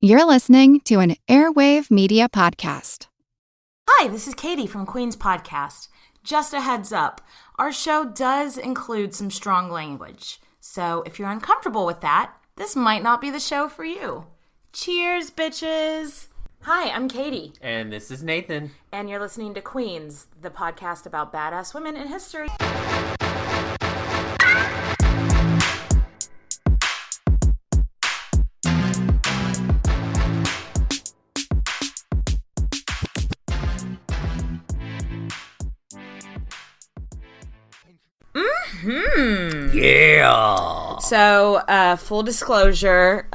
You're listening to an Airwave Media Podcast. Hi, this is Katie from Queen's Podcast. Just a heads up, our show does include some strong language. So if you're uncomfortable with that, this might not be the show for you. Cheers, bitches! Hi, I'm Katie. And this is Nathan. And you're listening to Queens, the podcast about badass women in history. Yeah. So, full disclosure,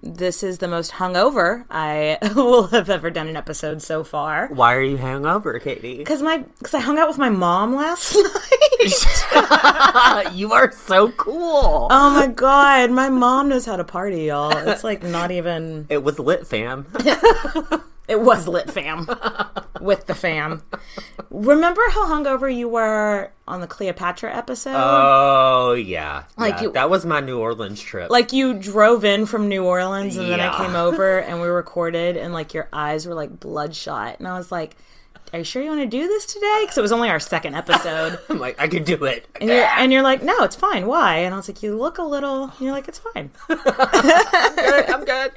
this is the most hungover I will have ever done an episode so far. Why are you hungover, Katie? Because I hung out with my mom last night. You are so cool. Oh my god, my mom knows how to party, y'all. It's like not even... It was lit, fam. It was lit, fam. With the fam. Remember how hungover you were on the Cleopatra episode? Oh, yeah. Like that was my New Orleans trip. Like you drove in from New Orleans and then I Yeah. came over and we recorded and like your eyes were like bloodshot. And I was like, are you sure you want to do this today? Because it was only our second episode. I'm like, I could do it. And you're like, no, it's fine. Why? And I was like, you look a little... And you're like, it's fine. I'm good.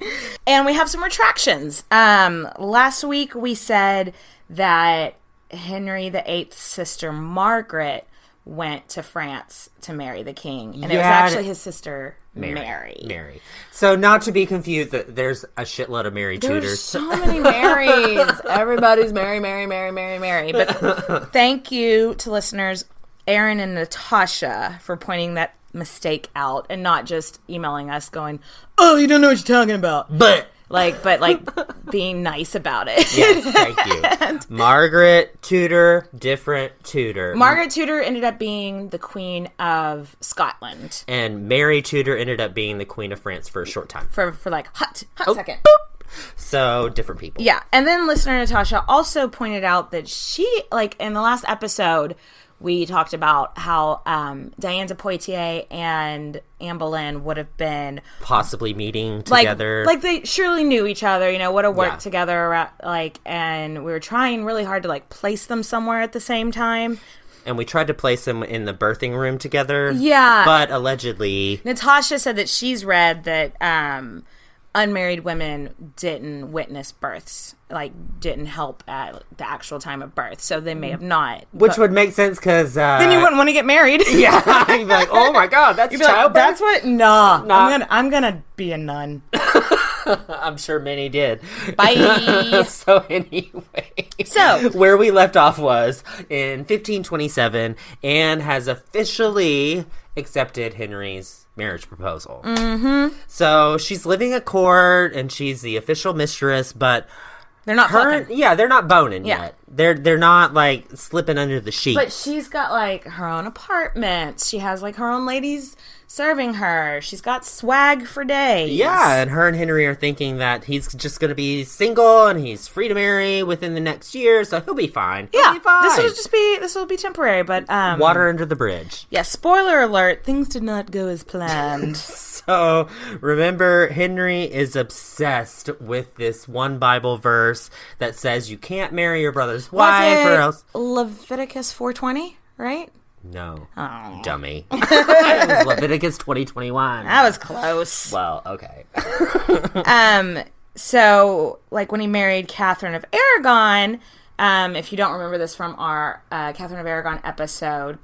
And we have some retractions. Last week we said that Henry VIII's sister Margaret went to France to marry the king. And it was actually his sister Mary. So not to be confused, there's a shitload of Mary There's tutors. so many Marys. Everybody's Mary. But thank you to listeners Aaron and Natasha for pointing that mistake out and not just emailing us going, oh, you don't know what you're talking about. But being nice about it. Yes, thank you. Margaret Tudor, different Tudor. Margaret Tudor ended up being the Queen of Scotland. And Mary Tudor ended up being the Queen of France for a short time. For like hot second. Boop. So, different people. Yeah. And then listener Natasha also pointed out that she, like in the last episode, we talked about how Diane de Poitiers and Anne Boleyn would have been possibly meeting together. Like they surely knew each other, would have worked Yeah. together, and we were trying really hard to place them somewhere at the same time. And we tried to place them in the birthing room together. Yeah. But allegedly... Natasha said that she's read that unmarried women didn't witness births, didn't help at the actual time of birth, so they may have not. Which would make sense because... then you wouldn't want to get married. Yeah. You'd be like, oh my god, that's childbirth? That's what... Nah. I'm gonna be a nun. I'm sure many did. Bye. So anyway. So. Where we left off was, in 1527, Anne has officially accepted Henry's marriage proposal. Mm-hmm. So she's living at court, and she's the official mistress, but... They're not fucking. Yeah, they're not boning Yeah. yet. They're not, slipping under the sheets. But she's got, her own apartment. She has, her own ladies serving her. She's got swag for days. Yeah, and her and Henry are thinking that he's just going to be single and he's free to marry within the next year, so he'll be fine. He'll be fine. This will be temporary, but water under the bridge. Yeah, spoiler alert, things did not go as planned. So, remember, Henry is obsessed with this one Bible verse that says you can't marry your brother's wife or else. Leviticus 4:20, right? No. Oh. Dummy. It was Leviticus 20:21. That was close. Well, okay. So, when he married Catherine of Aragon, if you don't remember this from our Catherine of Aragon episode,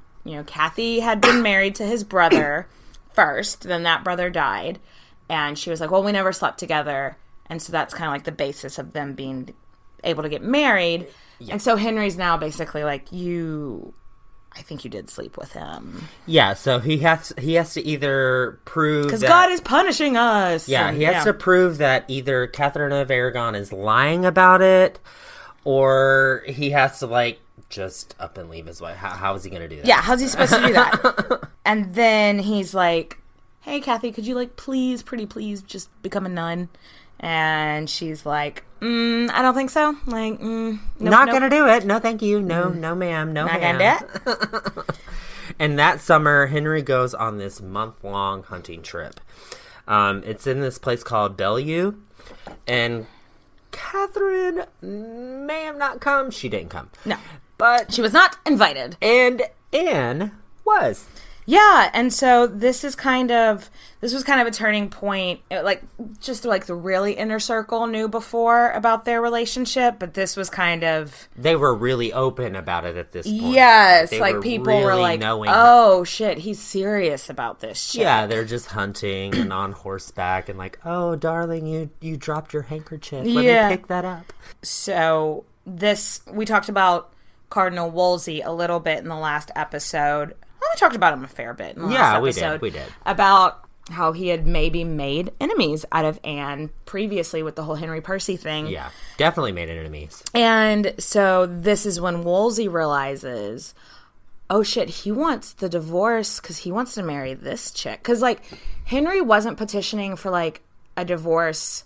Kathy had been married to his brother first, then that brother died, and she was like, well, we never slept together, and so that's kind of the basis of them being able to get married. Yeah. And so Henry's now basically I think you did sleep with him. Yeah, so he has to either prove because God is punishing us. Yeah, he has to prove that either Catherine of Aragon is lying about it, or he has to just up and leave his wife. How is he going to do that? Yeah, how's he supposed to do that? And then he's like, "Hey, Kathy, could you please, pretty please, just become a nun?" And she's like, I don't think so. Not gonna do it. No, thank you. No, no, ma'am. No, not ma'am. gonna do it. And that summer, Henry goes on this month-long hunting trip. It's in this place called Bellevue, and Catherine may have not come. She didn't come. No. But She was not invited. And Anne was. Yeah, and so this was kind of a turning point. Just the really inner circle knew before about their relationship, but this was kind of... They were really open about it at this point. Yes, They people really were like, knowing oh shit, he's serious about this shit. Yeah, they're just hunting and on horseback and like, oh, darling, you dropped your handkerchief. Let me pick that up. So we talked about Cardinal Wolsey a little bit in the last episode. Well, we talked about him a fair bit in the last episode. we did. About how he had maybe made enemies out of Anne previously with the whole Henry Percy thing. Yeah, definitely made enemies. And so this is when Wolsey realizes, oh shit, he wants the divorce because he wants to marry this chick. Because, Henry wasn't petitioning for, a divorce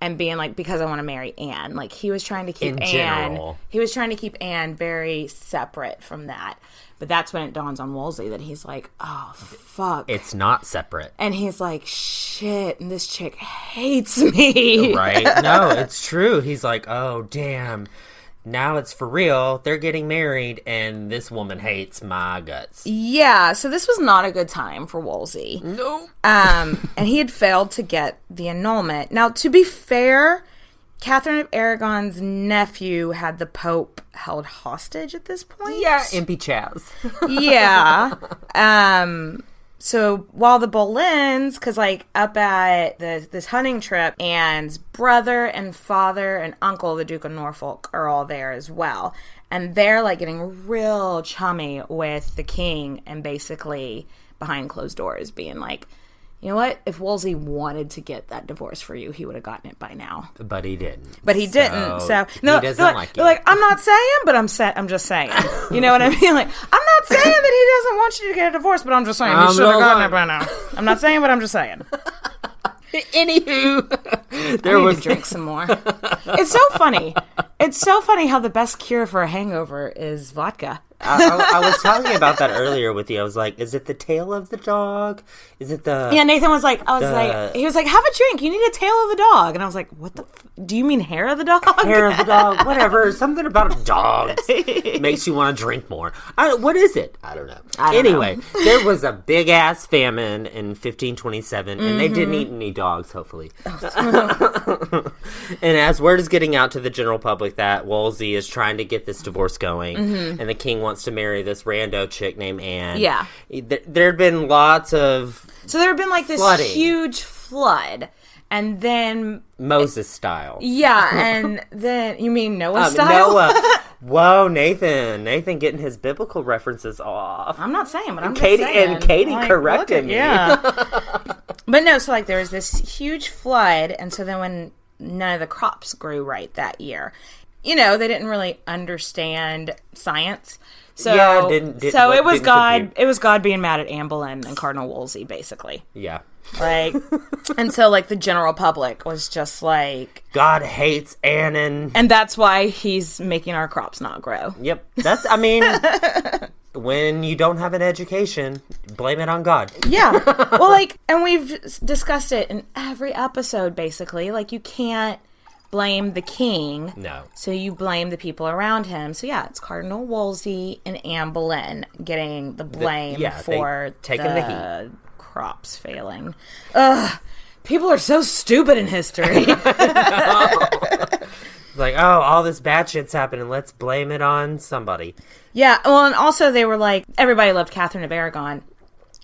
and being because I want to marry Anne. He was trying to keep He was trying to keep Anne very separate from that. But that's when it dawns on Wolsey that he's like, oh, fuck. It's not separate. And he's like, shit, and this chick hates me. Right? No, it's true. He's like, oh, damn. Now it's for real. They're getting married, and this woman hates my guts. Yeah, so this was not a good time for Wolsey. No. And he had failed to get the annulment. Now, to be fair, Catherine of Aragon's nephew had the Pope held hostage at this point. Yeah, Impy Chaz. Yeah. So while the Boleyns, because up at this hunting trip, Anne's brother and father and uncle, the Duke of Norfolk, are all there as well. And they're getting real chummy with the king and basically behind closed doors being like, you know what? If Wolsey wanted to get that divorce for you, he would have gotten it by now. But he didn't. He didn't. So no, he doesn't like you. They're I'm not saying, but I'm just saying. You know what I mean? I'm not saying that he doesn't want you to get a divorce, but I'm just saying he should have gotten it by now. I'm not saying, but I'm just saying. Anywho, I need to drink some more. It's so funny. It's so funny how the best cure for a hangover is vodka. I was talking about that earlier with you. I was like, is it the tail of the dog? Is it the... Yeah, Nathan was like, he was like, have a drink. You need a tail of the dog. And I was like, what the... Do you mean hair of the dog? Hair of the dog, whatever. Something about a dog makes you want to drink more. What is it? I don't know. Anyway, there was a big-ass famine in 1527, and they didn't eat any dogs, hopefully. And as word is getting out to the general public that Wolsey is trying to get this divorce going, and the king wants to marry this rando chick named Anne. Yeah. There had been lots of... So there had been this flooding. Huge flood. And then... Moses style. Yeah, and then... You mean Noah style? Noah. Whoa, Nathan getting his biblical references off. I'm not saying, but I'm just saying. And Katie corrected me. Yeah. But no, so there was this huge flood, and so then when none of the crops grew right that year, they didn't really understand science. So yeah, it was God. Compute. It was God being mad at Anne Boleyn and Cardinal Wolsey, basically. Yeah. And so the general public was just like, God hates Anne and that's why he's making our crops not grow. Yep. When you don't have an education, blame it on God. Yeah. Well, and we've discussed it in every episode, basically. You can't blame the king. No. So you blame the people around him. So yeah, it's Cardinal Wolsey and Anne Boleyn getting the blame for taking the heat. Crops failing. Ugh. People are so stupid in history. It's all this bad shit's happening. Let's blame it on somebody. Yeah. Well, and also they were everybody loved Catherine of Aragon,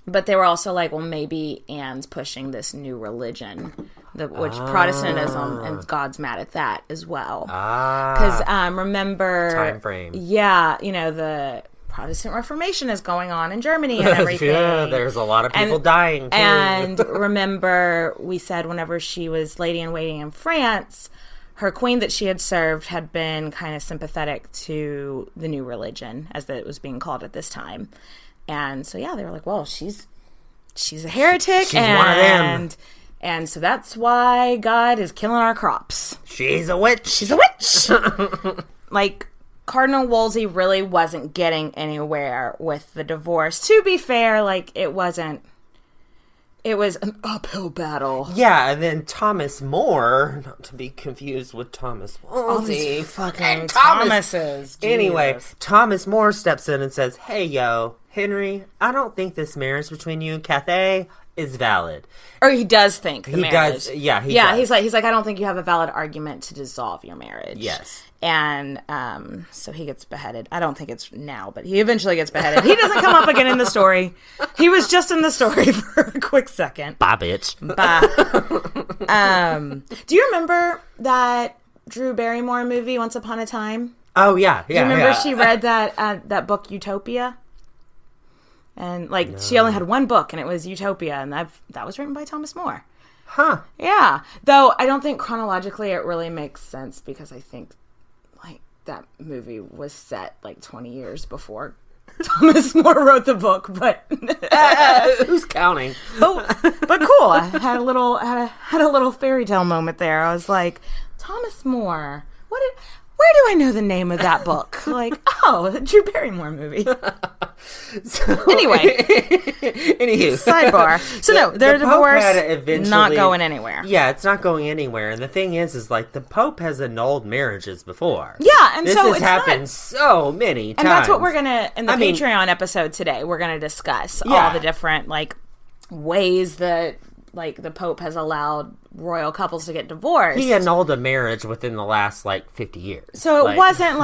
but they were also well, maybe Anne's pushing this new religion, which Protestantism, and God's mad at that as well. Because remember... Time frame. Yeah, the Protestant Reformation is going on in Germany and everything. Yeah, there's a lot of people dying, too. And remember, we said whenever she was lady-in-waiting in France, her queen that she had served had been kind of sympathetic to the new religion, as it was being called at this time. And so, yeah, they were like, well, she's a heretic. She's one of them. And so that's why God is killing our crops. She's a witch. She's a witch. Cardinal Wolsey really wasn't getting anywhere with the divorce. To be fair, it wasn't It was an uphill battle. Yeah, and then Thomas More, not to be confused with Thomas Wolsey. All these fucking Thomases. Anyway, Jesus. Thomas More steps in and says, hey, yo, Henry, I don't think this marriage between you and Cathay is valid. Or he does think the marriage. Does, yeah, he does. He's like, I don't think you have a valid argument to dissolve your marriage. Yes. And so he gets beheaded. I don't think it's now, but he eventually gets beheaded. He doesn't come up again in the story. He was just in the story for a quick second. Bye, bitch. Bye. Do you remember that Drew Barrymore movie, Once Upon a Time? Oh, yeah. Do you remember she read that book, Utopia? And, she only had one book, and it was Utopia, and that was written by Thomas More. Huh. Yeah. Though, I don't think chronologically it really makes sense, because I think, that movie was set, 20 years before Thomas More wrote the book, but... who's counting? But cool. I had a little fairy tale moment there. I was like, Thomas More, where do I know the name of that book? The Drew Barrymore movie. Anyway. Anywho. Sidebar. So no, their divorce not going anywhere. Yeah, it's not going anywhere. And the thing is the Pope has annulled marriages before. Yeah, and this so has happened so many times. And that's what we're gonna in the Patreon episode today. We're gonna discuss all the different ways that the Pope has allowed royal couples to get divorced. He annulled a marriage within the last 50 years. So it wasn't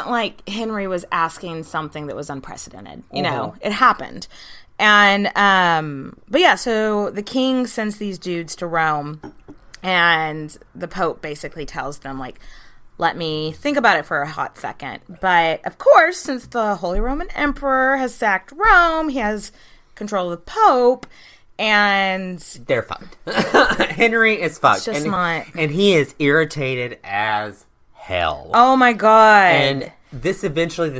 like Henry was asking something that was unprecedented. You know, it happened. And but yeah, so the king sends these dudes to Rome, and the Pope basically tells them let me think about it for a hot second. But of course, since the Holy Roman Emperor has sacked Rome, he has control of the Pope. And they're fucked. Henry is fucked. And he is irritated as hell. Oh my god. And this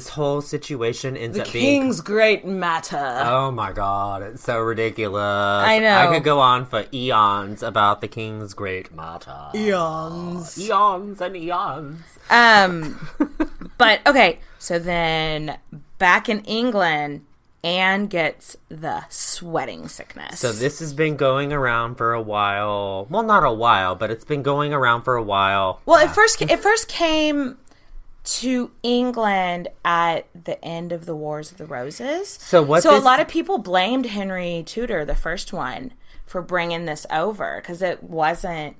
whole situation ends up being... The king's great matter. Oh my god, it's so ridiculous. I know. I could go on for eons about the king's great matter. Eons. Eons and eons. But, okay, so then back in England... Anne gets the sweating sickness. So this has been going around for a while. Well, not a while, but it's been going around for a while. Well, it first came to England at the end of the Wars of the Roses. So a lot of people blamed Henry Tudor, the first one, for bringing this over, because it wasn't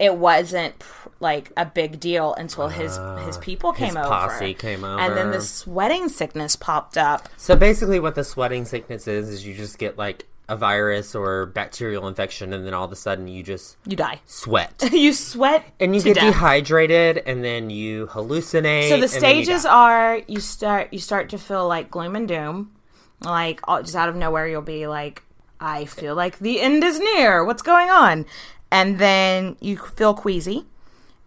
a big deal until his people came over. His posse came over. And then the sweating sickness popped up. So basically what the sweating sickness is you just get a virus or bacterial infection, and then all of a sudden you die. Sweat. You sweat and you get dehydrated, and then you hallucinate. So the stages are you start to feel like gloom and doom. Just out of nowhere you'll be like, I feel like the end is near. What's going on? And then you feel queasy.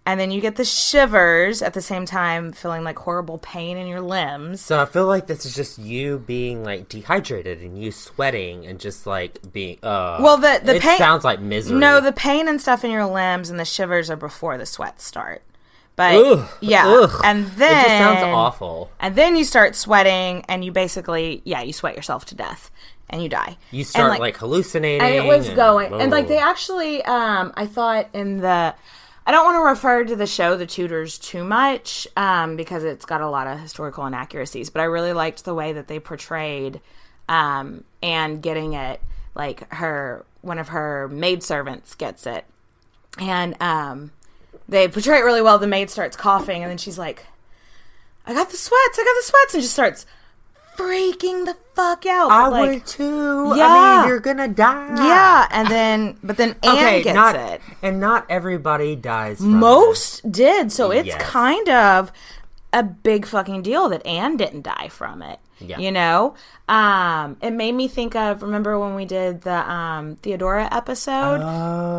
And then you get the shivers at the same time, feeling horrible pain in your limbs. So I feel like this is just you being dehydrated and you sweating and just being. Well, the it pain sounds like misery. No, the pain and stuff in your limbs and the shivers are before the sweats start. But and then it just sounds awful. And then you start sweating, and you basically you sweat yourself to death. And you die. You start hallucinating. And it was going. And they actually, I thought I don't want to refer to the show The Tudors too much because it's got a lot of historical inaccuracies. But I really liked the way that they portrayed Anne getting it. One of her maidservants gets it. And they portray it really well. The maid starts coughing, and then she's like, I got the sweats, and just starts freaking the fuck out. I would too. Yeah. I mean, you're gonna die. Yeah, but then Anne gets it. And not everybody dies from Most did, so it's kind of a big fucking deal that Anne didn't die from it. Yeah. You know? It made me think of, remember when we did the Theodora episode?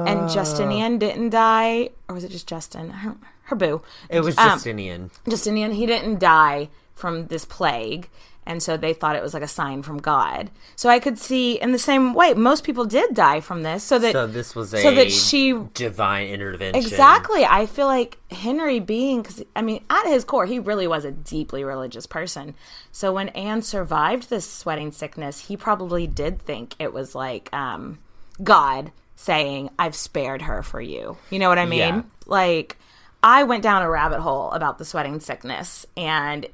And Justinian didn't die? Or was it just Justin? Her boo. It was Justinian. Justinian, he didn't die from this plague. And so they thought it was like a sign from God. So I could see in the same way, most people did die from this. So this was a divine intervention. Exactly. I feel like Henry because I mean, at his core, he really was a deeply religious person. So when Anne survived this sweating sickness, he probably did think it was like God saying, I've spared her for you. You know what I mean? Yeah. Like, I went down a rabbit hole about the sweating sickness, and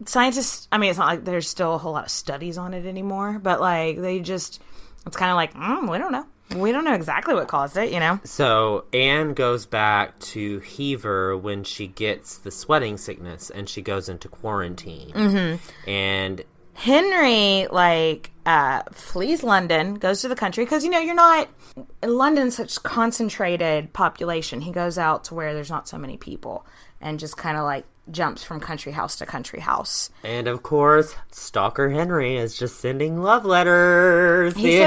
scientists, I mean, it's not like there's still a whole lot of studies on it anymore, but like it's kind of like, we don't know. We don't know exactly what caused it, you know? So Anne goes back to Hever when she gets the sweating sickness, and she goes into quarantine. Mm-hmm. And Henry, flees London, goes to the country, because, you know, you're not... London's such concentrated population. He goes out to where there's not so many people and just kind of, like, jumps from country house to country house. And, of course, Stalker Henry is just sending love letters He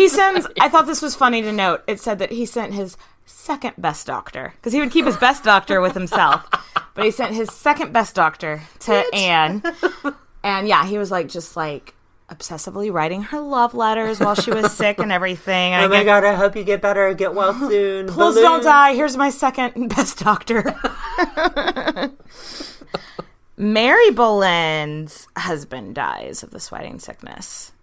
sends... I thought this was funny to note. It said that he sent his second best doctor, because he would keep his best doctor with himself, but he sent his second best doctor to Anne. And yeah, he was just obsessively writing her love letters while she was sick and everything. And oh my God, I hope you get better, get well soon. Please don't die. Here's my second best doctor. Mary Boleyn's husband dies of the sweating sickness.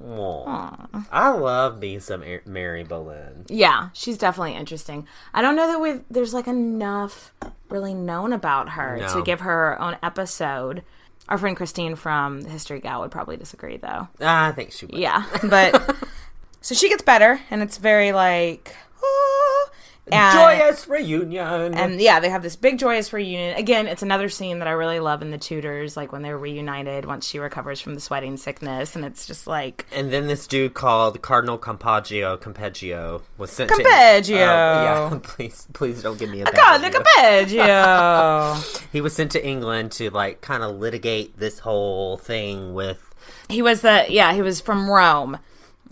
Aww. I love me some Mary Boleyn. Yeah, she's definitely interesting. I don't know that there's enough really known about her to give her own episode. Our friend Christine from the History Gal would probably disagree, though. I think she would. Yeah, but... so she gets better, and it's very, joyous reunion. And, yeah, they have this big joyous reunion. Again, it's another scene that I really love in The Tudors, when they're reunited once she recovers from the sweating sickness, and it's just And then this dude called Cardinal Campeggio was sent Campeggio! Yeah, please don't give me a bad Cardinal Campeggio! He was sent to England to, kind of litigate this whole thing with... He was from Rome.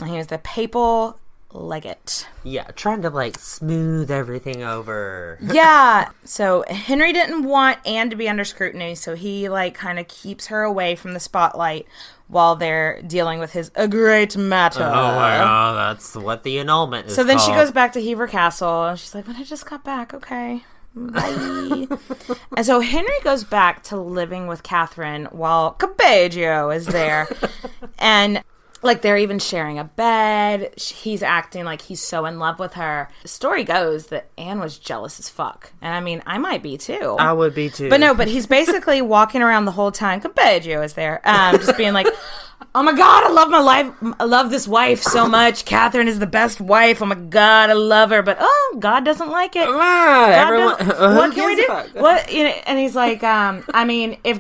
He was the papal legate. Yeah, trying to smooth everything over. Yeah. So Henry didn't want Anne to be under scrutiny, so he kind of keeps her away from the spotlight while they're dealing with a great matter. Oh my God, that's what the annulment is. So then called. she goes back to Hever Castle, and she's like, "But I just got back. Okay, bye." And so Henry goes back to living with Catherine while Campeggio is there, and. They're even sharing a bed. He's acting like he's so in love with her. The story goes that Anne was jealous as fuck. And I mean, I might be too. I would be too. But no, he's basically walking around the whole time. Campeggio is there. Just being like, oh my God, I love my life. I love this wife so much. Catherine is the best wife. Oh my God, I love her. But God doesn't like it. What can we do? What? And he's like, I mean, if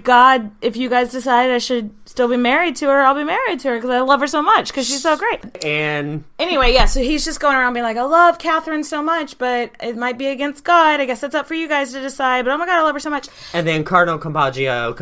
you guys decide I should still be married to her, I'll be married to her because I love her so much because she's so great. And anyway, yeah, so he's just going around being like, I love Catherine so much, but it might be against God. I guess that's up for you guys to decide. But oh my God, I love her so much. And then Cardinal Campeggio,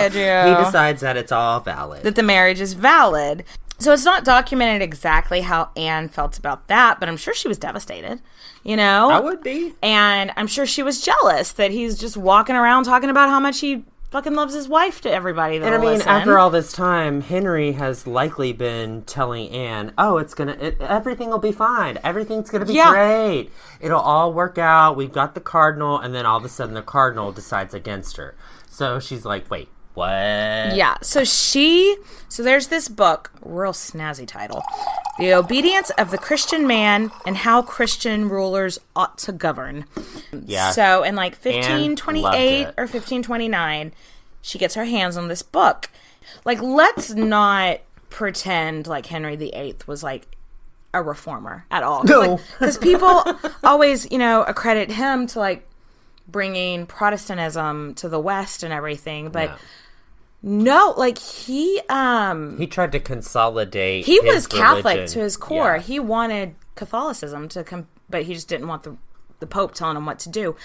he decides that it's all valid. That the marriage is valid. So it's not documented exactly how Anne felt about that, but I'm sure she was devastated, I would be. And I'm sure she was jealous that he's just walking around talking about how much he fucking loves his wife to everybody that will listen. After all this time, Henry has likely been telling Anne, everything will be fine. Everything's going to be great. It'll all work out. We've got the cardinal. And then all of a sudden the cardinal decides against her. So she's like, wait, what? Yeah. So there's this book, real snazzy title, The Obedience of the Christian Man and How Christian Rulers Ought to Govern. Yeah. So in 1528 or 1529, she gets her hands on this book. Let's not pretend Henry VIII was a reformer at all. No. Because people always, accredit him to bringing Protestantism to the West and everything, but no, he tried to consolidate. He was Catholic religion. to his core. Yeah. He wanted Catholicism but he just didn't want the Pope telling him what to do.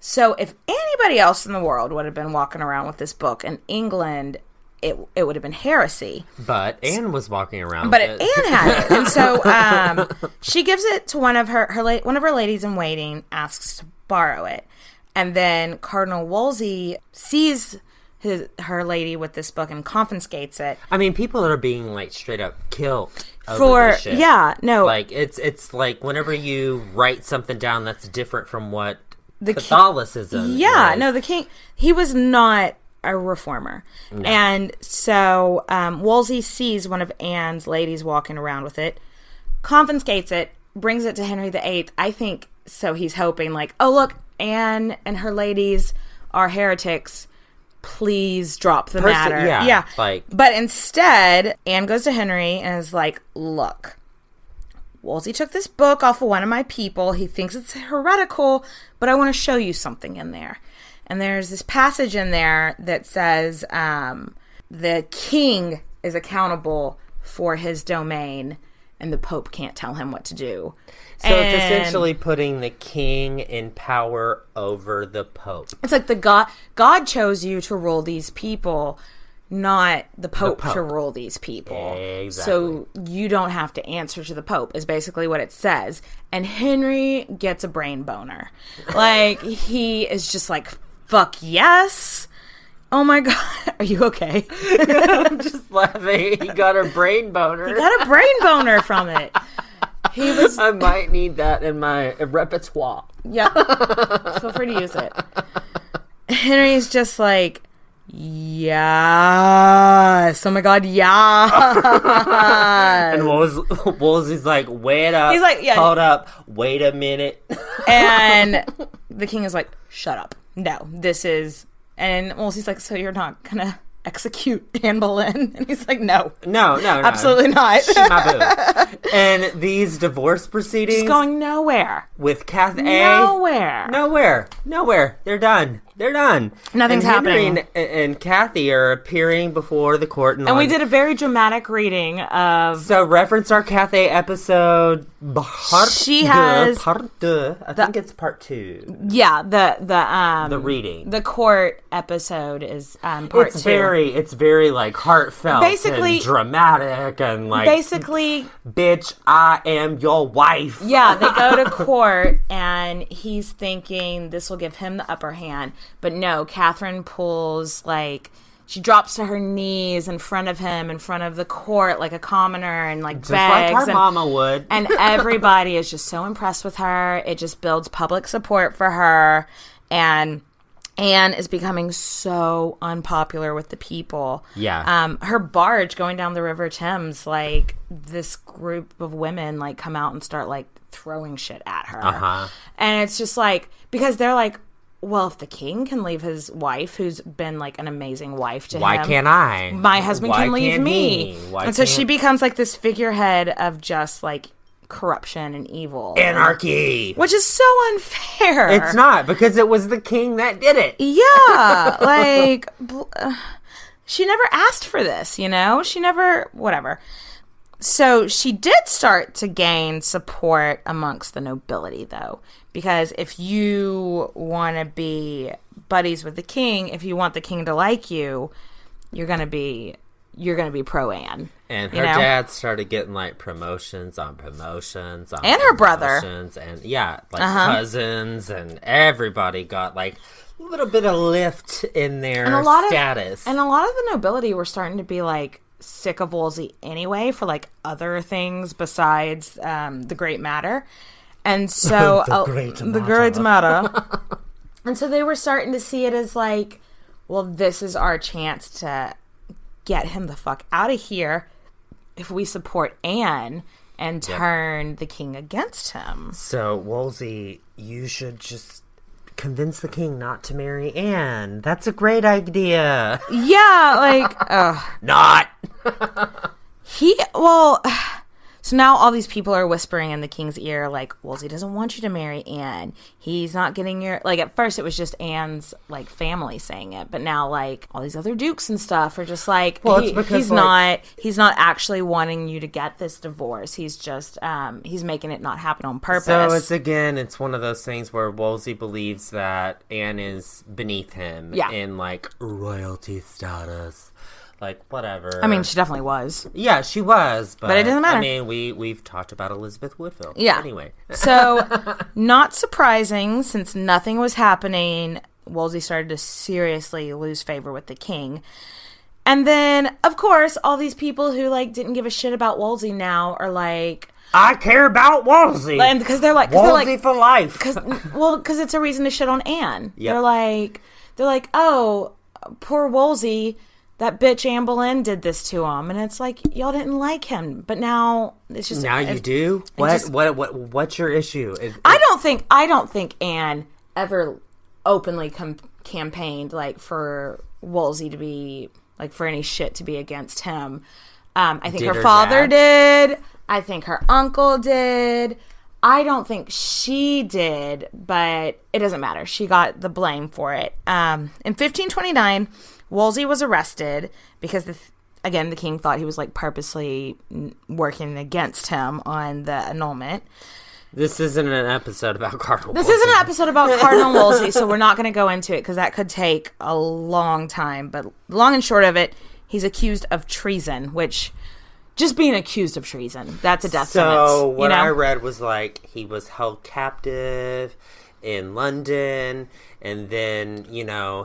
So if anybody else in the world would have been walking around with this book in England, it would have been heresy. But Anne was walking around with it. Anne had it. And so she gives it to one of her ladies in waiting, asks to borrow it. And then Cardinal Wolsey sees her lady with this book and confiscates it. I mean, people are being like straight up killed over this shit. Yeah, no, like it's like whenever you write something down that's different from what Catholicism. Yeah, is. no, the king, he was not a reformer, no. And so Wolsey sees one of Anne's ladies walking around with it, confiscates it, brings it to Henry VIII. I think so. He's hoping like, oh look, Anne and her ladies are heretics. Please drop the matter. Yeah. Like, but instead, Anne goes to Henry and is like, look, Wolsey took this book off of one of my people. He thinks it's heretical, but I want to show you something in there. And there's this passage in there that says the king is accountable for his domain and the Pope can't tell him what to do. So it's essentially putting the king in power over the Pope. It's like God chose you to rule these people, not the Pope to rule these people. Exactly. So you don't have to answer to the Pope, is basically what it says. And Henry gets a brain boner. Like, he is just like, fuck yes. Oh my God. Are you okay? I'm just laughing. He got a brain boner. He got a brain boner from it. I might need that in my repertoire. Yeah. Feel free to use it. Henry's just like, yes. Oh my God, yes. And Wolsey's like, wait up. He's like, yeah. Hold up. Wait a minute. And the king is like, shut up. No, this is... And Wolsey's like, so you're not going to execute Anne Boleyn? And he's like, no. No. Absolutely not. She my boo. And these divorce proceedings... It's going nowhere. With Kathy Nowhere. They're done. Nothing's happening. Henry and Kathy are appearing before the court. And we did a very dramatic reading of... So reference our Kathy episode. She has... I think it's part 2. Yeah, the reading. The court episode is part 2. It's very like heartfelt, basically, and dramatic, and like basically, bitch, I am your wife. Yeah, they go to court, and he's thinking this will give him the upper hand, but no, Catherine pulls like. She drops to her knees in front of him, in front of the court, like a commoner, and like just begs. Like her mama would. And everybody is just so impressed with her. It just builds public support for her. And Anne is becoming so unpopular with the people. Yeah. Her barge going down the River Thames, like this group of women like come out and start like throwing shit at her. Uh-huh. And it's just like, because they're like, well, if the king can leave his wife, who's been like an amazing wife to him, why can't I? My husband can leave me. And so she becomes like this figurehead of just like corruption and evil. Anarchy. Which is so unfair. It's not, because it was the king that did it. Yeah. Like, she never asked for this, you know? She never, whatever. So she did start to gain support amongst the nobility, though. Because if you want to be buddies with the king, if you want the king to like you, you're gonna be pro Anne. And her dad started getting like promotions on promotions on and her brother, and cousins, and everybody got like a little bit of lift in their status. And a lot of the nobility were starting to be like sick of Wolsey anyway for like other things besides the great matter. And so the great matter. And so they were starting to see it as like, well, this is our chance to get him the fuck out of here if we support Anne and turn the king against him. So, Wolsey, you should just convince the king not to marry Anne. That's a great idea. Yeah, like... Not! So now all these people are whispering in the king's ear, like, Wolsey doesn't want you to marry Anne. He's not getting your... Like, at first it was just Anne's, like, family saying it. But now, like, all these other dukes and stuff are just like, it's because, he's not actually wanting you to get this divorce. He's just, he's making it not happen on purpose. So it's one of those things where Wolsey believes that Anne is beneath him in, like, royalty status. Like, whatever. I mean, she definitely was. Yeah, she was. But it doesn't matter. I mean, we've talked about Elizabeth Woodville. Yeah. Anyway. So, not surprising, since nothing was happening, Wolsey started to seriously lose favor with the king. And then, of course, all these people who, like, didn't give a shit about Wolsey now are like... I care about Wolsey. And because they're like... Wolsey for life. Because it's a reason to shit on Anne. Yep. They're like, oh, poor Wolsey, that bitch Anne Boleyn did this to him. And it's like, y'all didn't like him. But now it's just... Now you do? What's your issue? I don't think Anne ever openly campaigned, like, for Wolsey to be... like, for any shit to be against him. I think her father did. I think her uncle did. I don't think she did, but it doesn't matter. She got the blame for it. In 1529, Wolsey was arrested because, the king thought he was, like, purposely working against him on the annulment. This isn't an episode about Cardinal This Wolsey. isn't an episode about Cardinal Wolsey, so we're not going to go into it because that could take a long time. But long and short of it, he's accused of treason, which, just being accused of treason, that's a death sentence. So what I read was, like, he was held captive in London, and then,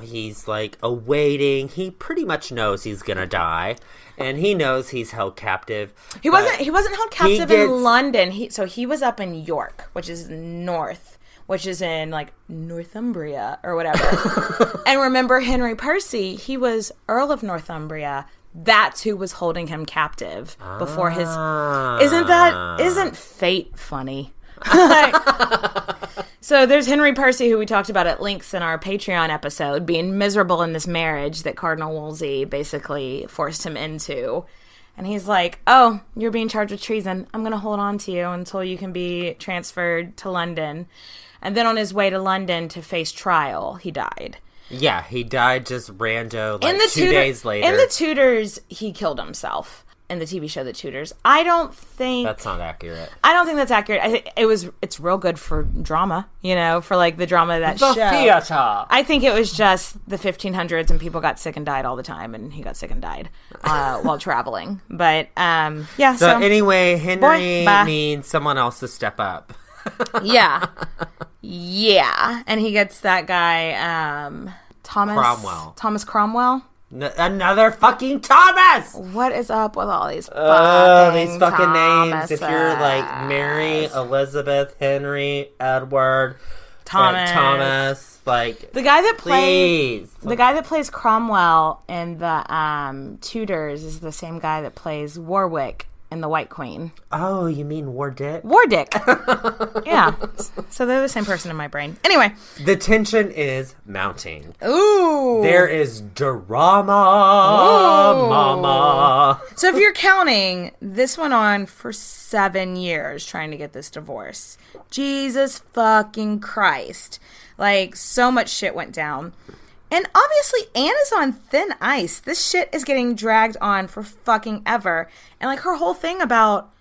he's, like, awaiting. He pretty much knows he's going to die. And he knows he's held captive. He wasn't held captive in London. He was up in York, which is north, which is in, like, Northumbria or whatever. And remember Henry Percy, he was Earl of Northumbria. That's who was holding him captive before his... Isn't fate funny? So there's Henry Percy, who we talked about at length in our Patreon episode, being miserable in this marriage that Cardinal Wolsey basically forced him into. And he's like, oh, you're being charged with treason. I'm going to hold on to you until you can be transferred to London. And then on his way to London to face trial, he died. Yeah, he died just rando, like, 2 days later. In The Tudors, he killed himself. In the TV show The Tudors. I don't think... That's not accurate. I don't think that's accurate. I think it's real good for drama, for, like, the drama of that show. The theater! I think it was just the 1500s and people got sick and died all the time, and he got sick and died while traveling. But, yeah. So anyway, Henry needs someone else to step up. Yeah. Yeah. And he gets that guy, Thomas Cromwell. Another fucking Thomas! What is up with all these fucking names? If you're like Mary, Elizabeth, Henry, Edward, Thomas, like the guy that plays Cromwell in the Tudors is the same guy that plays Warwick in The White Queen. Oh, you mean Wardick? Wardick. Yeah. So they're the same person in my brain. Anyway. The tension is mounting. Ooh. There is drama, mama. So if you're counting, this went on for 7 years trying to get this divorce. Jesus fucking Christ. Like, so much shit went down. And obviously, Anne is on thin ice. This shit is getting dragged on for fucking ever. And, like, her whole thing about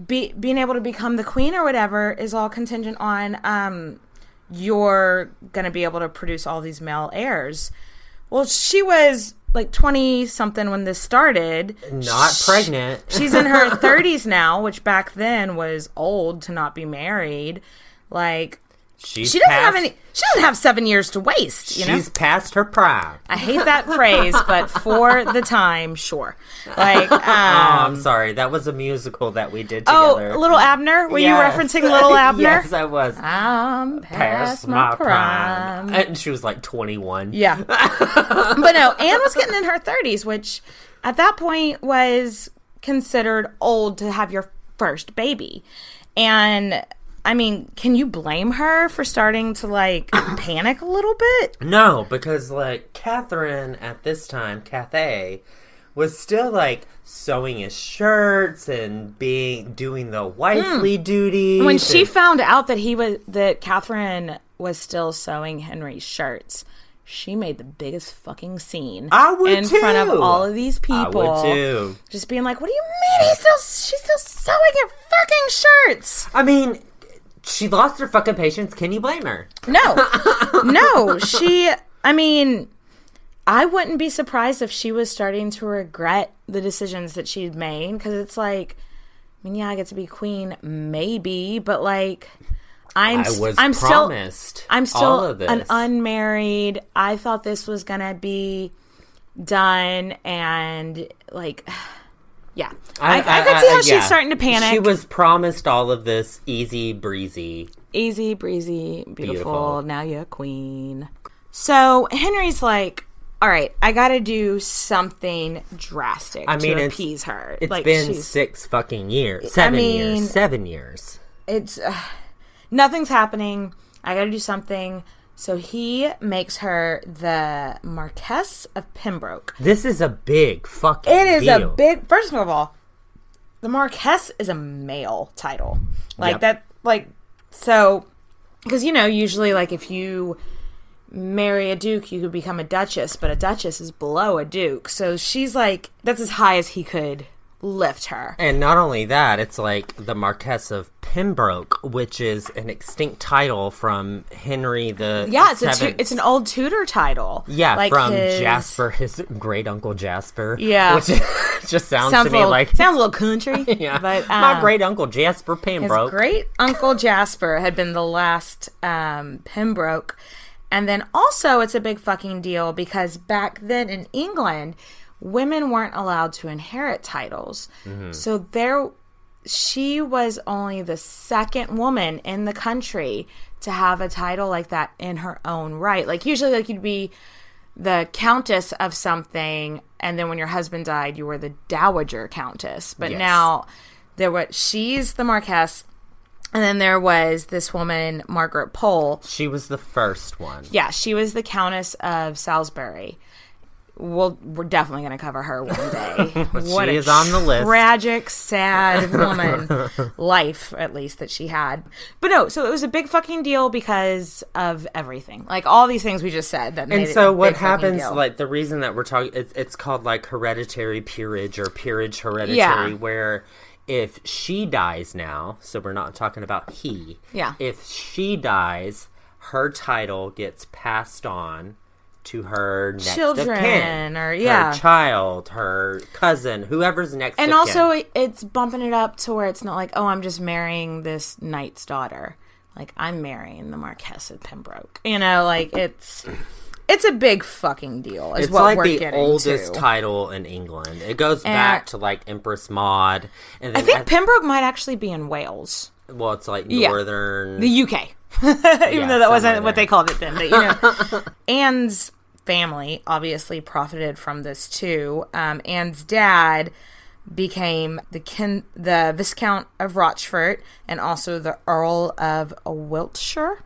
being able to become the queen or whatever is all contingent on you're going to be able to produce all these male heirs. Well, she was, like, 20-something when this started. Not pregnant. She's in her 30s now, which back then was old to not be married. Like... She doesn't have 7 years to waste, She's past her prime. I hate that phrase, but for the time, sure. Like, I'm sorry. That was a musical that we did together. Oh, Little Abner? Were you referencing Little Abner? Yes, I was. I'm past my prime. And she was like 21. Yeah. But no, Anne was getting in her 30s, which at that point was considered old to have your first baby. And... I mean, can you blame her for starting to, like, panic a little bit? No, because, like, Catherine at this time, Cathay, was still, like, sewing his shirts and doing the wifely duties. When she found out that Catherine was still sewing Henry's shirts, she made the biggest fucking scene. I would in too. front of all of these people. I would too. Just being like, what do you mean she's still sewing your fucking shirts? I mean... She lost her fucking patience. Can you blame her? No. I wouldn't be surprised if she was starting to regret the decisions that she'd made. Because it's like, I get to be queen, maybe. But, like, I'm promised I'm still all of this. an unmarried. I thought this was gonna be done, and like, yeah, I could see how she's starting to panic. She was promised all of this easy breezy, beautiful. Now you're a queen. So Henry's like, all right, I got to do something drastic to appease her. It's been 6 fucking years, 7 years, 7 years. It's nothing's happening. I got to do something. So he makes her the Marquess of Pembroke. This is a big fucking deal. It is deal. a big... First of all, the Marquess is a male title. Like, that... Like, so... Because, usually, like, if you marry a duke, you could become a duchess. But a duchess is below a duke. So she's, like... That's as high as he could lift her. And not only that, it's like the Marquess of Pembroke, which is an extinct title from Henry the Seventh. It's an old Tudor title. Yeah, like from Jasper, his great uncle Jasper. Yeah, which just sounds to me like sounds a little country. Yeah, but my great uncle Jasper Pembroke. His great uncle Jasper had been the last Pembroke, and then also it's a big fucking deal because back then in England, women weren't allowed to inherit titles. Mm-hmm. So she was only the second woman in the country to have a title like that in her own right. Like usually like you'd be the countess of something, and then when your husband died, you were the dowager countess. But now she's the Marquess, and then there was this woman, Margaret Pole. She was the first one. Yeah, she was the Countess of Salisbury. We're definitely going to cover her one day. She is on the list. Tragic, sad woman. Life, at least, that she had. But no, so it was a big fucking deal because of everything. Like, all these things we just said. And so what happens, like, the reason that we're talking, it's called, like, hereditary peerage or peerage hereditary, where if she dies now, so we're not talking about he. Yeah. If she dies, her title gets passed on to her next children of kin, or her child, her cousin, whoever's next and of also kin. It's bumping it up to where it's not like, oh, I'm just marrying this knight's daughter, like I'm marrying the Marquess of Pembroke, like it's a big fucking deal. Is it's what like we're the getting oldest to. title in England. It goes back to like Empress Maud, and then I think Pembroke might actually be in Wales. Well, it's like northern the UK. Even though that wasn't what they called it then. But, Anne's family obviously profited from this too. Anne's dad became the Viscount of Rochfort and also the Earl of Wiltshire.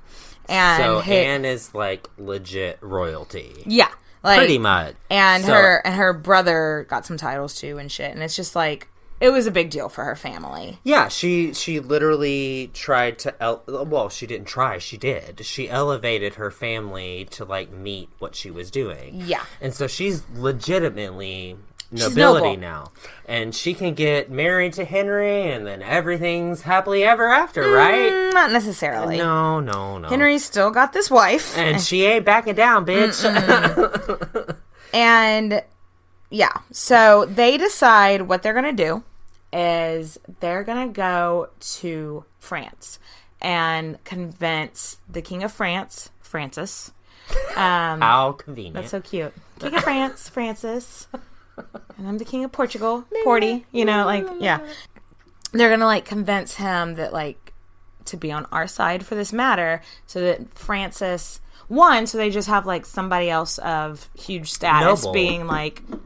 And so Anne is like legit royalty. Yeah. Like, pretty much. And her brother got some titles too and shit. And it's just like, it was a big deal for her family. Yeah, she literally tried to... she didn't try. She did. She elevated her family to, like, meet what she was doing. Yeah. And so she's legitimately nobility now. And she can get married to Henry, and then everything's happily ever after, right? Not necessarily. No. Henry's still got this wife. And she ain't backing down, bitch. And... yeah, so they decide what they're going to do is they're going to go to France and convince the King of France, Francis. How convenient. That's so cute. King of France, Francis. And I'm the King of Portugal, Porty. Yeah. They're going to, convince him that, to be on our side for this matter so that Francis... so they just have, somebody else of huge status Noble. being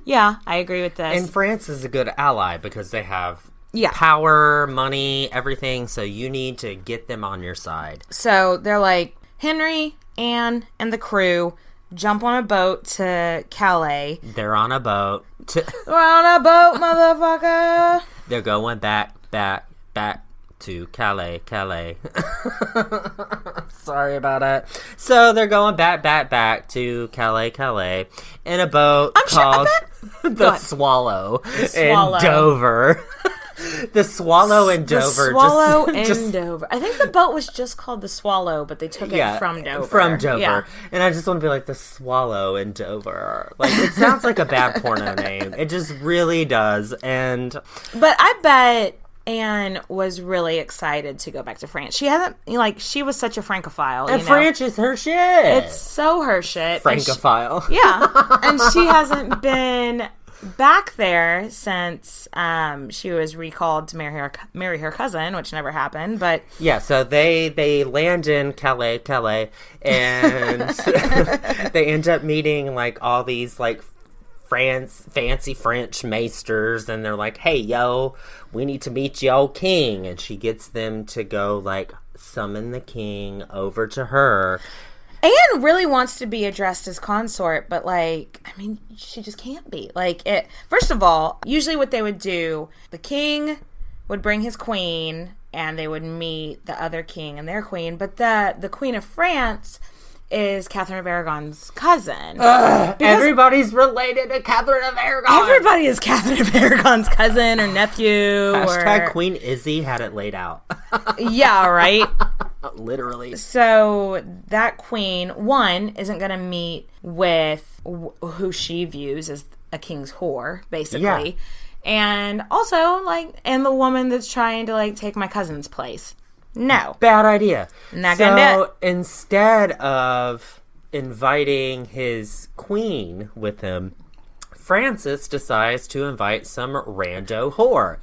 yeah, I agree with this. And France is a good ally because they have power, money, everything, so you need to get them on your side. So they're like, Henry, Anne, and the crew jump on a boat to Calais. They're on a boat. We're on a boat, motherfucker! They're going back to Calais. Sorry about that. So they're going back to Calais in a boat called the Swallow in Dover. The Swallow in Dover. The Swallow in Dover. I think the boat was just called the Swallow, but they took it from Dover. From Dover. Yeah. And I just want to be like, the Swallow in Dover. It sounds like a bad porno name. It just really does. But I bet Anne was really excited to go back to France. She hasn't, she was such a Francophile. And France is her shit. It's so her shit. Francophile. And she hasn't been back there since she was recalled to marry her cousin, which never happened. But yeah, so they land in Calais, and they end up meeting like all these like fancy French maesters, and they're like, "Hey, yo, we need to meet your king," and she gets them to go like summon the king over to her. Anne really wants to be addressed as consort, but, she just can't be. First of all, usually what they would do, the king would bring his queen, and they would meet the other king and their queen, but the Queen of France is Catherine of Aragon's cousin. Everybody's related to Catherine of Aragon. Everybody is Catherine of Aragon's cousin or nephew. Hashtag Queen Izzy had it laid out. Yeah, right? Literally. So that queen, one, isn't going to meet with who she views as a king's whore, basically. Yeah. And also, and the woman that's trying to, take my cousin's place. No. Bad idea. Not gonna do it. So instead of inviting his queen with him, Francis decides to invite some rando whore.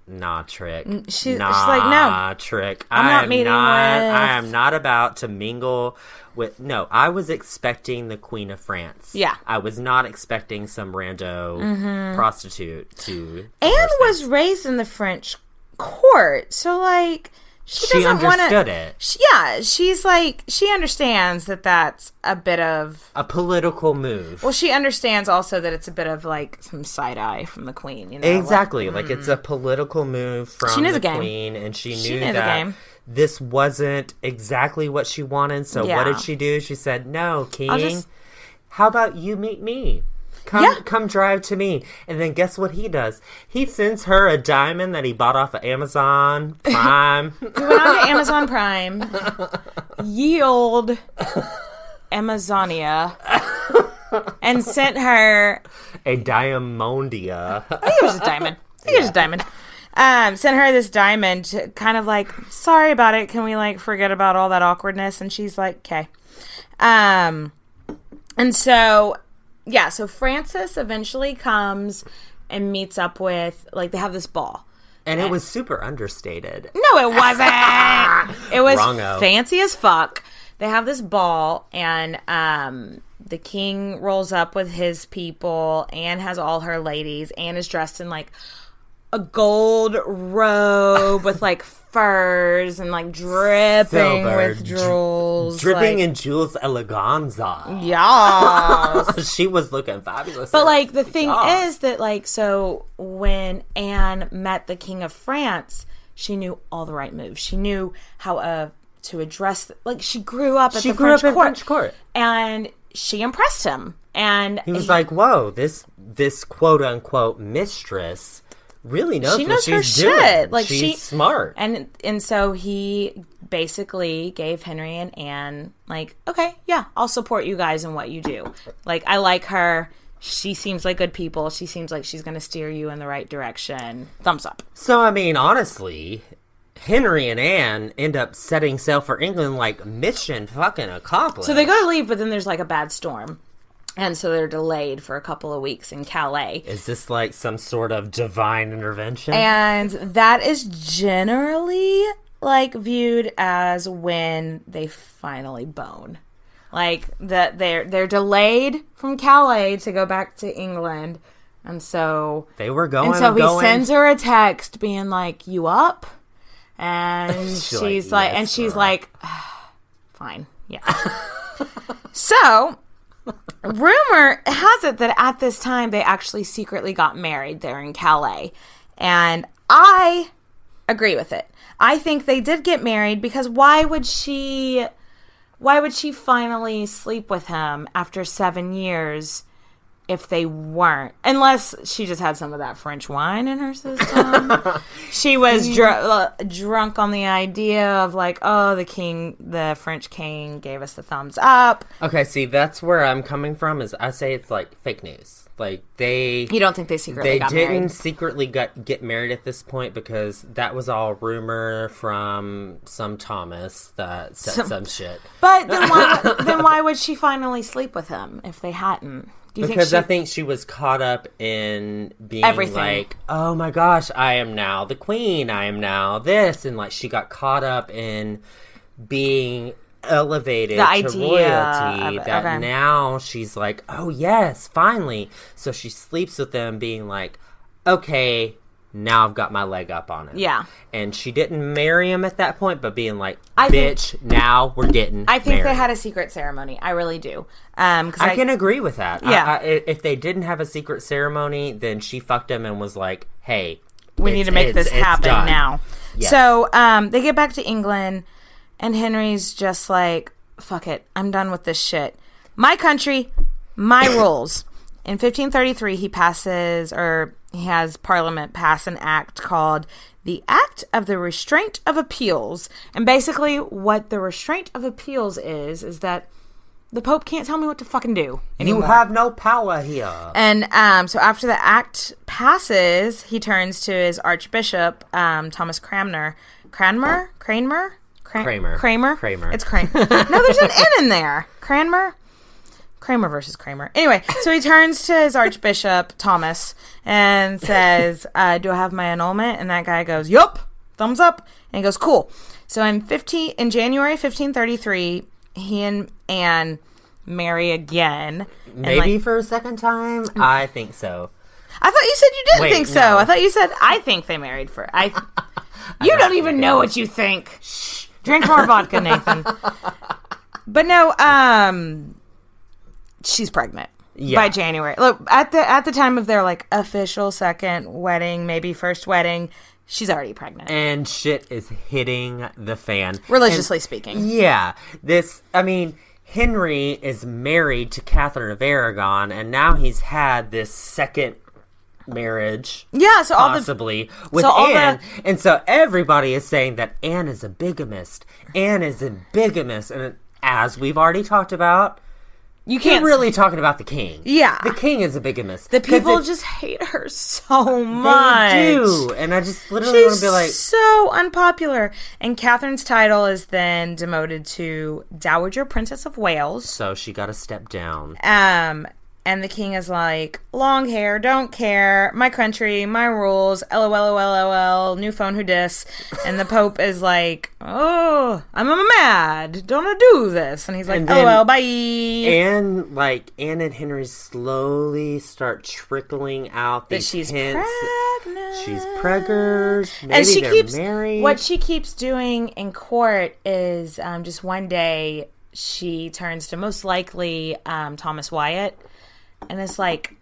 Nah, Trick. She's like, no. Trick. I am not about to mingle with... No, I was expecting the Queen of France. Yeah. I was not expecting some rando prostitute to... Anne was raised in the French court, so, She understood it. She's she understands that that's a bit of... a political move. Well, she understands also that it's a bit of, some side-eye from the queen, you know? Exactly. It's a political move from the queen, and she knew that this wasn't exactly what she wanted, so what did she do? She said, no, king, how about you meet me? Come drive to me. And then guess what he does? He sends her a diamond that he bought off of Amazon Prime. He went on to Amazon Prime. Ye old Amazonia. And sent her... a diamondia. I think it was a diamond. Sent her this diamond, kind of sorry about it. Can we, forget about all that awkwardness? And she's like, okay. And so... Yeah, so Francis eventually comes and meets up with, they have this ball. And it was super understated. No, it wasn't. It was Wrong-o. Fancy as fuck. They have this ball, and the king rolls up with his people. Anne has all her ladies. Anne is dressed in, a gold robe with, furs and, dripping Silver, with jewels. Dripping in jewels eleganza. Yeah. She was looking fabulous. But, the thing is that, so when Anne met the King of France, she knew all the right moves. She knew how to address... she grew up at the French court. And she impressed him. And he was like, whoa, this quote-unquote mistress... really knows what she's doing. She's smart. And so he basically gave Henry and Anne, okay, yeah, I'll support you guys in what you do. I like her. She seems like good people. She seems like she's going to steer you in the right direction. Thumbs up. So, honestly, Henry and Anne end up setting sail for England mission fucking accomplished. So they go to leave, but then there's a bad storm. And so they're delayed for a couple of weeks in Calais. Is this some sort of divine intervention? And that is generally viewed as when they finally bone. That they're delayed from Calais to go back to England. And so they were going. And so he sends her a text being you up? And she's fine. Yeah. So rumor has it that at this time they actually secretly got married there in Calais. And I agree with it. I think they did get married because why would she finally sleep with him after 7 years if they weren't, unless she just had some of that French wine in her system. She was drunk on the idea of like, oh, the French king gave us the thumbs up. Okay, see, that's where I'm coming from. Is I say it's like fake news. Like you don't think they secretly got married? They didn't secretly get married at this point because that was all rumor from some Thomas that said some shit. But then why would she finally sleep with him if they hadn't? I think she was caught up in being everything. Like, oh my gosh, I am now the queen. I am now this. And like she got caught up in being elevated to royalty now she's like, oh yes, finally. So she sleeps with them being like, okay, now I've got my leg up on him. Yeah. And she didn't marry him at that point, but being like, now we're getting I think married. They had a secret ceremony. I really do. I can agree with that. Yeah. If they didn't have a secret ceremony, then she fucked him and was like, hey, we need to make this happen now. Yes. So they get back to England, and Henry's just like, fuck it, I'm done with this shit. My country, my rules. In 1533, he has Parliament pass an act called the Act of the Restraint of Appeals. And basically what the Restraint of Appeals is that the Pope can't tell me what to fucking do anymore. You have no power here. And so after the act passes, he turns to his Archbishop, Thomas Cranmer. Kramer. It's Kramer. No, there's an N in there. Kramer versus Kramer. Anyway, so he turns to his Archbishop, Thomas, and says, do I have my annulment? And that guy goes, yup, thumbs up. And he goes, cool. So in January 1533, he and Anne marry again. Maybe for a second time? I think so. I thought you said you didn't think so. No. I thought you said, I think they married for... You don't even know what you think. Shh. Drink more vodka, Nathan. But no, she's pregnant by January. Look, at the time of their like official second wedding, maybe first wedding, she's already pregnant. And shit is hitting the fan. Religiously speaking. Yeah. Henry is married to Catherine of Aragon, and now he's had this second marriage, so possibly with Anne, and so everybody is saying that Anne is a bigamist. And as we've already talked about, you can't really talking about the king. Yeah, the king is a bigamist. The people just hate her so much. They do, and I just literally want to be like, so unpopular. And Catherine's title is then demoted to Dowager Princess of Wales. So she got to step down. And the king is like, long hair, don't care, my country, my rules, LOL, new phone, who dis? And the Pope is like, oh, I'm mad, don't I do this? And he's like, LOL, bye. And Anne and Henry slowly start trickling out these she's hints. Pregnant. She's preggers. Maybe they're married. What she keeps doing in court is just one day she turns to most likely Thomas Wyatt. And it's like,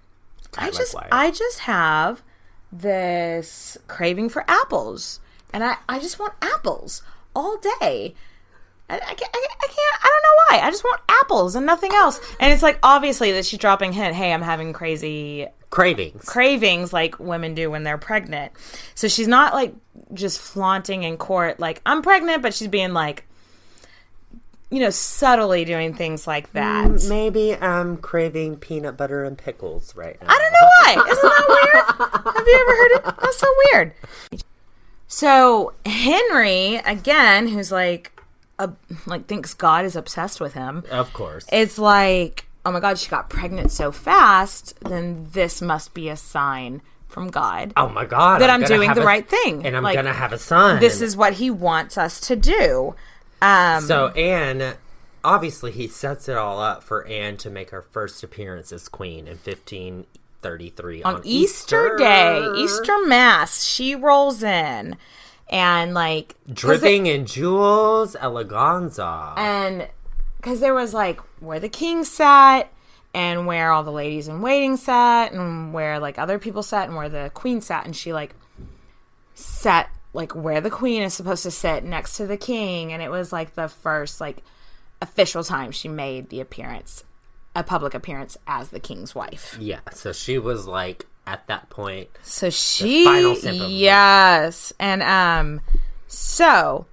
I just have this craving for apples. And I just want apples all day. I can't, I don't know why. I just want apples and nothing else. And it's like, obviously that she's dropping hint, hey, I'm having crazy cravings like women do when they're pregnant. So she's not like just flaunting in court like, I'm pregnant, but she's being like, subtly doing things like that. Maybe I'm craving peanut butter and pickles right now. I don't know why. Isn't that weird? Have you ever heard it? That's so weird. So Henry, again, who's like thinks God is obsessed with him. Of course. It's like, oh my God, she got pregnant so fast. Then this must be a sign from God. Oh my God. That I'm doing the right thing. And I'm going to have a son. This is what he wants us to do. So Anne, obviously he sets it all up for Anne to make her first appearance as queen in 1533 on Easter Day, Easter Mass. She rolls in and dripping in jewels, eleganza, and because there was where the king sat and where all the ladies in waiting sat and where other people sat and where the queen sat, and she sat where the queen is supposed to sit next to the king, and it was the first official time she made the appearance. a public appearance as the king's wife. Yeah, so she was like at that point. So final symptom. Yes. And so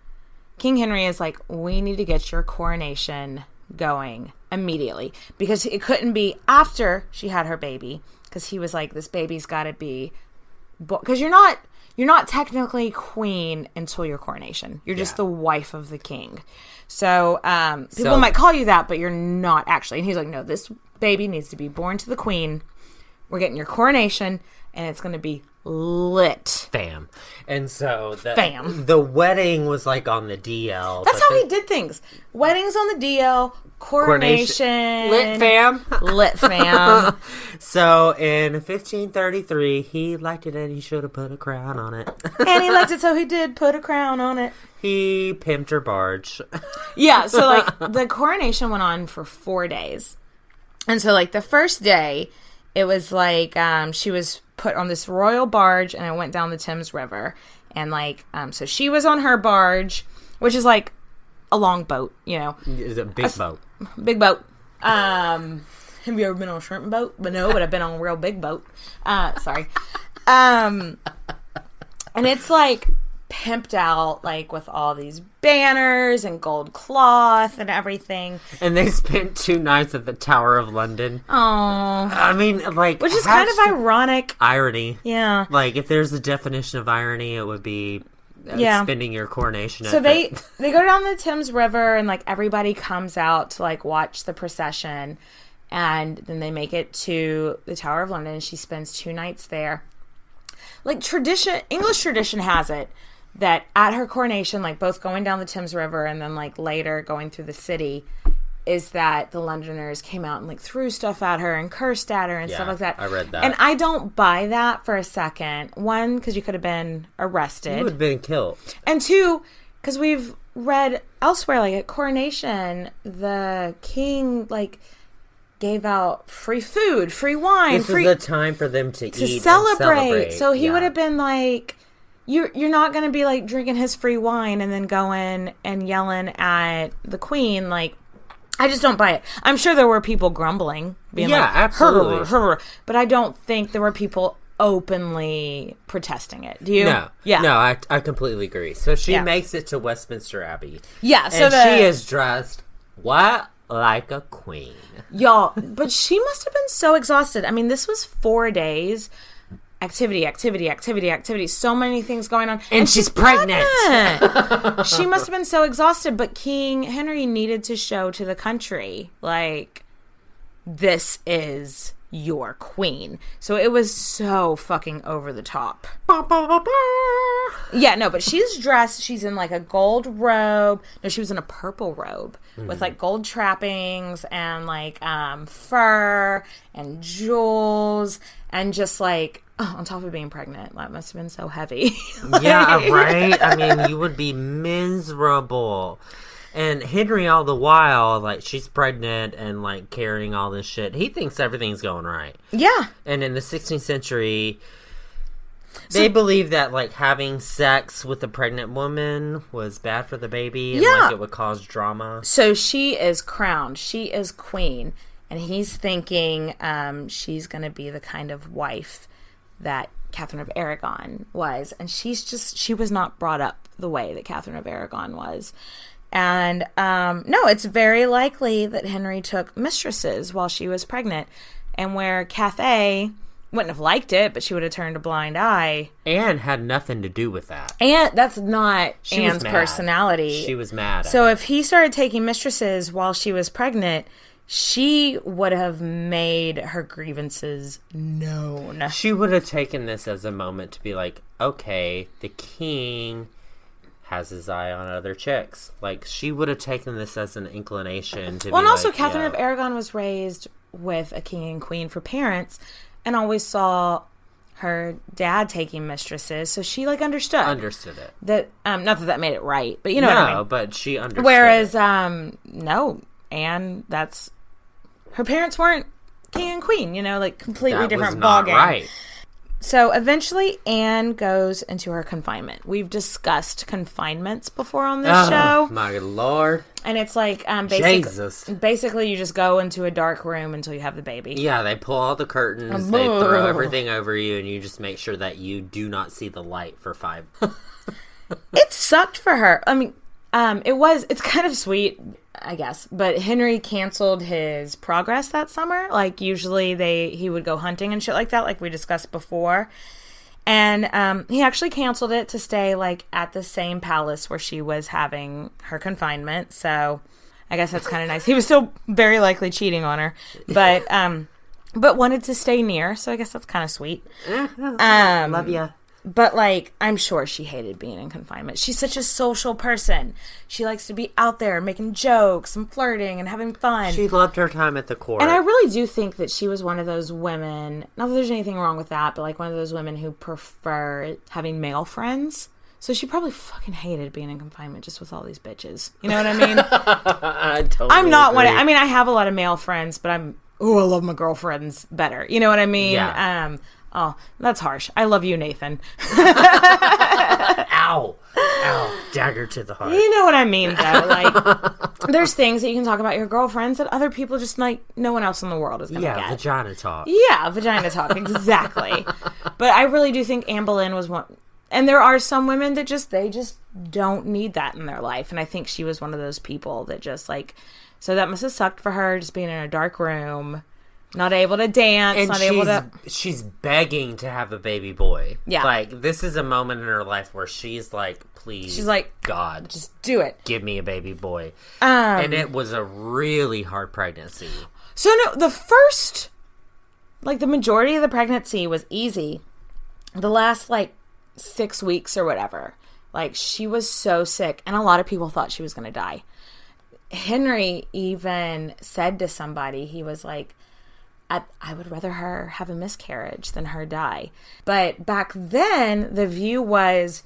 King Henry is like, we need to get your coronation going immediately, because it couldn't be after she had her baby, because he was like, this baby's got to be, because you're not technically queen until your coronation. You're just the wife of the king. So people might call you that, but you're not actually. And he's like, no, this baby needs to be born to the queen. We're getting your coronation, and it's going to be lit. Fam. And so Fam. The wedding was like on the DL. That's how he did things. Weddings on the DL, coronation. Lit fam. Lit fam. So in 1533, he liked it and he should have put a crown on it. And he liked it, so he did put a crown on it. He pimped her barge. Yeah, so like the coronation went on for 4 days. And so like the first day, it was like she was put on this royal barge and it went down the Thames River. And like, so she was on her barge, which is like a long boat, you know. It's a big boat. Big boat. Have you ever been on a shrimp boat? But no, but I've been on a real big boat. Sorry. And it's like pimped out, like with all these banners and gold cloth and everything. And they spent 2 nights at the Tower of London. Oh, I mean, like, which is kind of ironic. Irony. Yeah. Like, if there's a definition of irony, it would be spending your coronation. So they go down the Thames River, and like everybody comes out to like watch the procession, and then they make it to the Tower of London. She spends 2 nights there. Like English tradition has it that at her coronation, like both going down the Thames River and then like later going through the city, is that the Londoners came out and like threw stuff at her and cursed at her and stuff like that. I read that. And I don't buy that for a second. One, because you could have been arrested. You would have been killed. And 2, because we've read elsewhere, like at coronation, the king like gave out free food, free wine. This was the time for them to eat and celebrate. So he would have been like, you're not going to be like drinking his free wine and then going and yelling at the queen. Like, I just don't buy it. I'm sure there were people grumbling, being like, absolutely. Her. But I don't think there were people openly protesting it. Do you? No. Yeah. No, I completely agree. So she makes it to Westminster Abbey. Yeah. So and she is dressed like a queen. Y'all, but she must have been so exhausted. I mean, this was 4 days. Activity. So many things going on. And she's pregnant. She must have been so exhausted, but King Henry needed to show to the country, like, this is your queen. So it was so fucking over the top. Yeah, no, but she's dressed, she's in like a gold robe. No, she was in a purple robe with like gold trappings and like fur and jewels and just like, on top of being pregnant. That must have been so heavy. Yeah, right? I mean, you would be miserable. And Henry, all the while, like, she's pregnant and, like, carrying all this shit. He thinks everything's going right. Yeah. And in the 16th century, they believe that, like, having sex with a pregnant woman was bad for the baby. And, like, it would cause drama. So she is crowned. She is queen. And he's thinking she's going to be the kind of wife that Catherine of Aragon was. And she was not brought up the way that Catherine of Aragon was. And no, it's very likely that Henry took mistresses while she was pregnant. And where Cathay wouldn't have liked it, but she would have turned a blind eye. Anne had nothing to do with that. And that's not Anne's personality. She was mad. So if he started taking mistresses while she was pregnant, she would have made her grievances known. She would have taken this as a moment to be like, okay, the king has his eye on other chicks. Like, she would have taken this as an inclination to and also Catherine of Aragon was raised with a king and queen for parents and always saw her dad taking mistresses, so she like understood it. That not that made it right, but you know what I mean. But she understood. Whereas no, Anne, that's her parents weren't king and queen, you know, like completely different ballgame. Right. So eventually Anne goes into her confinement. We've discussed confinements before on this show. My Lord. And it's like basically you just go into a dark room until you have the baby. Yeah, they pull all the curtains, they throw everything over you, and you just make sure that you do not see the light for 5. It sucked for her. I mean, it's kind of sweet, I guess, but Henry canceled his progress that summer. Like, usually he would go hunting and shit like that, like we discussed before. And he actually canceled it to stay, like, at the same palace where she was having her confinement. So I guess that's kind of nice. He was still very likely cheating on her, but wanted to stay near. So I guess that's kind of sweet. Love ya. But, like, I'm sure she hated being in confinement. She's such a social person. She likes to be out there making jokes and flirting and having fun. She loved her time at the court. And I really do think that she was one of those women, not that there's anything wrong with that, but, like, one of those women who prefer having male friends. So she probably fucking hated being in confinement just with all these bitches. You know what I mean? I totally I'm not agree. one. I mean, I have a lot of male friends, but I love my girlfriends better. You know what I mean? Yeah. Oh, that's harsh. I love you, Nathan. Ow. Dagger to the heart. You know what I mean, though. Like, there's things that you can talk about your girlfriends that other people just, like, no one else in the world is going to get. Vagina talk. Yeah, vagina talk. Exactly. But I really do think Anne Boleyn was one. And there are some women that they just don't need that in their life. And I think she was one of those people that just, like, so that must have sucked for her, just being in a dark room. Not able to dance, and not able to... she's begging to have a baby boy. Yeah. Like, this is a moment in her life where she's like, please, she's like, God, just do it. Give me a baby boy. And it was a really hard pregnancy. So, no, the first, like, the majority of the pregnancy was easy. The last, like, 6 weeks or whatever, like, she was so sick, and a lot of people thought she was going to die. Henry even said to somebody, he was like, I would rather her have a miscarriage than her die. But back then, the view was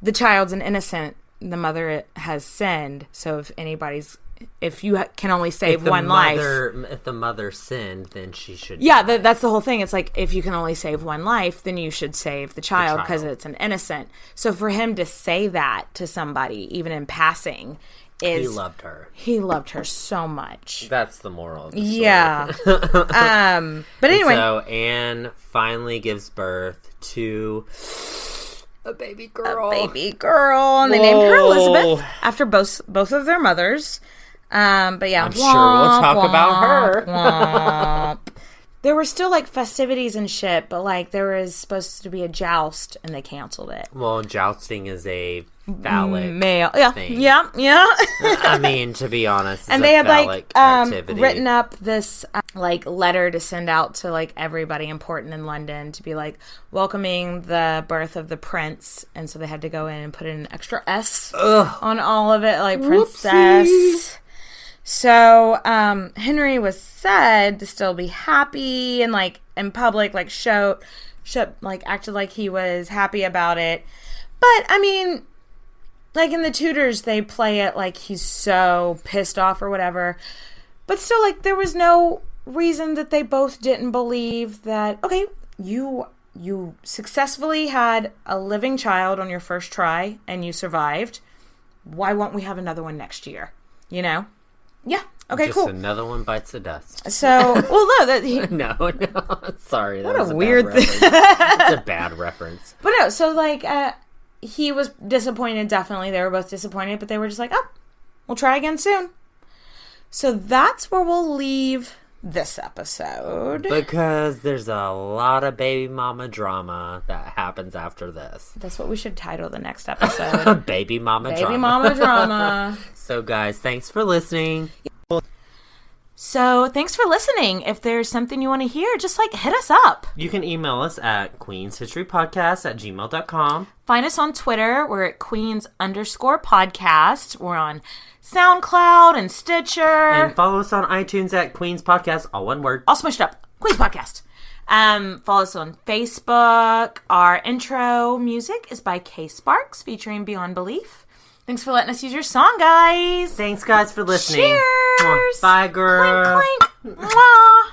the child's an innocent. The mother has sinned. So if you can only save one life. If the mother sinned, then she should. Yeah, that's the whole thing. It's like, if you can only save one life, then you should save the child because it's an innocent. So for him to say that to somebody, even in passing, he loved her. He loved her so much. That's the moral of the story. Yeah. But anyway. So Anne finally gives birth to a baby girl. And they named her Elizabeth after both of their mothers. But yeah. I'm sure we'll talk about her. There were still, like, festivities and shit, but, like, there was supposed to be a joust, and they canceled it. Well, jousting is a phallic male thing. Yeah. I mean, to be honest, and they had, like, activity. written up this, like, letter to send out to, like, everybody important in London to be, like, welcoming the birth of the prince. And so they had to go in and put in an extra S on all of it, like, princess. Whoopsie. So, Henry was said to still be happy and, like, in public, like, acted like he was happy about it. But, I mean, like, in the Tudors, they play it like he's so pissed off or whatever. But still, like, there was no reason that they both didn't believe that, okay, you successfully had a living child on your first try and you survived. Why won't we have another one next year? You know? Yeah. Okay, just cool. Another one bites the dust. So, well, no. No. Sorry. That What was a weird thing. It's a bad reference. But no, so, like, he was disappointed, definitely. They were both disappointed, but they were just like, oh, we'll try again soon. So that's where we'll leave this episode. Because there's a lot of baby mama drama that happens after this. That's what we should title the next episode. Baby mama drama. Baby mama drama. So, guys, thanks for listening. So, thanks for listening. If there's something you want to hear, just, like, hit us up. You can email us at queenshistorypodcast@gmail.com. Find us on Twitter. We're at queens_podcast. We're on SoundCloud and Stitcher. And follow us on iTunes at Queens Podcast, all one word. All smushed up. Queens Podcast. Follow us on Facebook. Our intro music is by K Sparks, featuring Beyond Belief. Thanks for letting us use your song, guys. Thanks, guys, for listening. Cheers. Bye, girl. Clink, clink. Mwah.